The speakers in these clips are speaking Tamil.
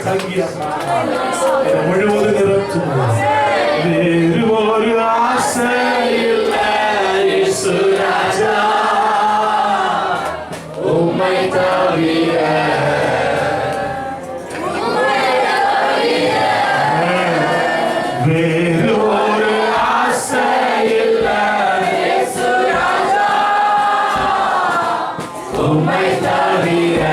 தங்கிய முழுவதும் நிறுத்தும். வேறு ஒரு ஆசை இல்லை இயேசு ராஜா, உம்மை தவிர. வேறு ஒரு ஆசை இல்லை இயேசு ராஜா, உம்மை தவிர,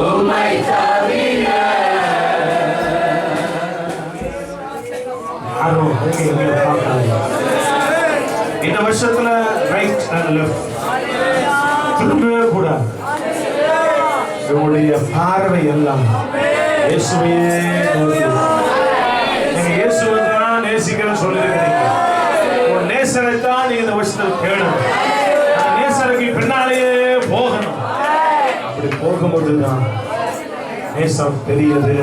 உம்மை தவிர. இந்த வருஷத்துல ரைட் அண்ட் லெஃப்ட் திரும்பவே கூடாது. உங்களுடைய பார்வை எல்லாம் இயேசுவையே நோக்கி. நீங்க இயேசுவை தான் நேசிக்கிறேன்னு சொல்லியிருக்கிறீங்க. ஒரு நேசரை தான் நீங்க இந்த வருஷத்தில் தேடணும். அந்த நேசருக்கு பின்னாலேயே போகணும். அப்படி போகும்போதுதான் நேசம் பெரியது,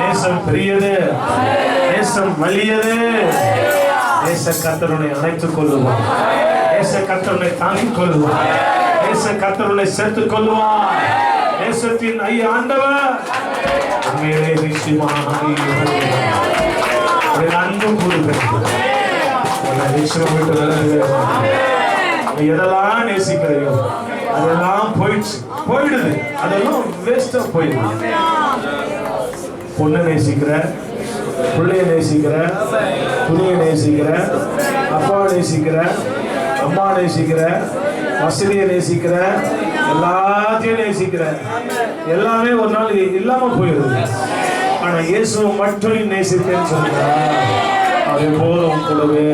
நேசம் பெரியது, நேசம் வலியது. நேச கர்த்தருனை அணைத்துக் கொள்ளுவார், நேச கர்த்தருனை தாங்கிக் கொள்ளுவார், நேச கர்த்தருனை சேர்த்துக் கொள்ளுவார். நேசத்தின் ஆண்டவர் உண்மையிலே நிச்சயமாக அன்பும் கூறுகிறது. எதெல்லாம் நேசிக்கிறையோ அதெல்லாம் போயிடுது, அதெல்லாம் வேஸ்டா போயிடுது. பொண்ணை நேசிக்கிற, பிள்ளைய நேசிக்கிற, துணியை நேசிக்கிற, அப்பாவை நேசிக்கிற, அம்மா நேசிக்கிற, வசதியை நேசிக்கிற, எல்லாத்தையும் நேசிக்கிற, எல்லாமே ஒரு நாள் இல்லாம போயிடுது. ஆனா இயேசுவை மட்டும் நேசித்தேன்னு சொல்லுங்க, அது போதும் கூடவே.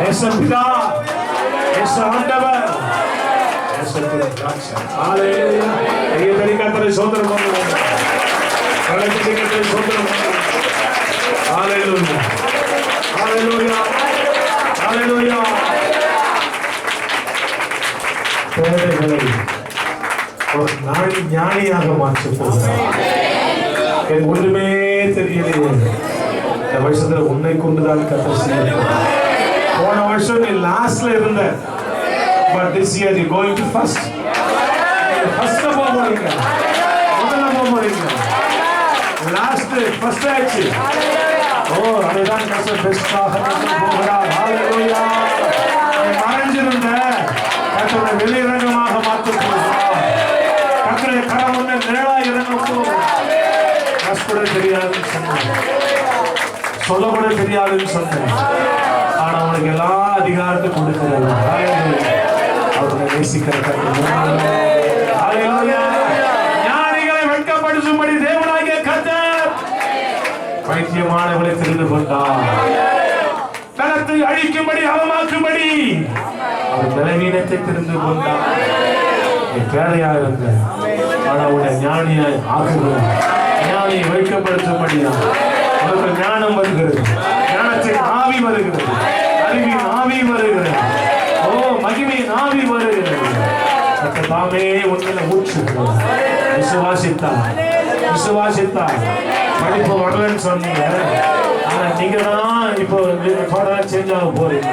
நேசம் பிதா, நேச ஆண்டவர், நேசத்தின் திராட்சை. ஹல்லேலூயா. கையை கர்த்தரை ஸ்தோத்திரம் பண்ணுவோம். கர்த்தரை ஸ்தோத்திரம் பண்ணுவோம். ஹல்லேலூயா. ஹல்லேலூயா. ஹல்லேலூயா. பேதைகளை ஒரு ஞானியாக மாற்றப் போகிறார். எனக்கு ஒன்றுமே தெரியலையே. இந்த வருஷத்துல உன்னை கொண்டுதான் கர்த்தர் செய்ய. போன வருஷம் நீ லாஸ்ட்ல இருந்த, but this year you going to first. ஃபர்ஸ்ட்ல போக போறீங்க, முதல்ல போக போறீங்க. லாஸ்ட் ஃபர்ஸ்ட் ஆச்சு. ஓ, அதுதான் கர்த்தர் பெஸ்டாக போகிறார். ஹல்லேலூயா. மறைஞ்சிருந்த கர்த்தரை வெளிரங்கமாக மாற்றப் போகிறார். கர்த்தரை கரம் ஒன்று நிழலா இறங்கும் போது கூட தெரியாதுன்னு சொன்னேன், சொல்லக்கூட தெரியாதுன்னு சொன்னேன். ஆனா அவனுக்கு எல்லா அதிகாரத்தையும் கொடுக்கிறது. அவர்களை நேசிக்கிற ஞானிகளை வெட்கப்படுத்தும்படி தேவனாகிய கர்த்தர் பைத்தியமானவர்களை தெரிந்து கொண்டார். பலத்தை அழிக்கும்படி அவமாக்கும்படி அவர் பலவீனத்தை தெரிந்து கொண்டார். பேரையா இருந்த ஆனா உன்னை ஞானியாய் ஆக்குகிறார். ஞானியை வைக்கப்படுத்தும்படியா உனக்கு ஞானம் வருகிறது, ஞானத்தின் ஆவி வருகிறது, அறிவின் ஆவி வருகிறது, ஓ மகிமையின் ஆவி வருகிறது. தாமே உண்மையில ஊற்றுகிறார். விசுவாசித்தா படிப்பு வரலன்னு சொன்னீங்க, ஆனா நீங்க தான் இப்போ சேஞ்ச் ஆக போறீங்க.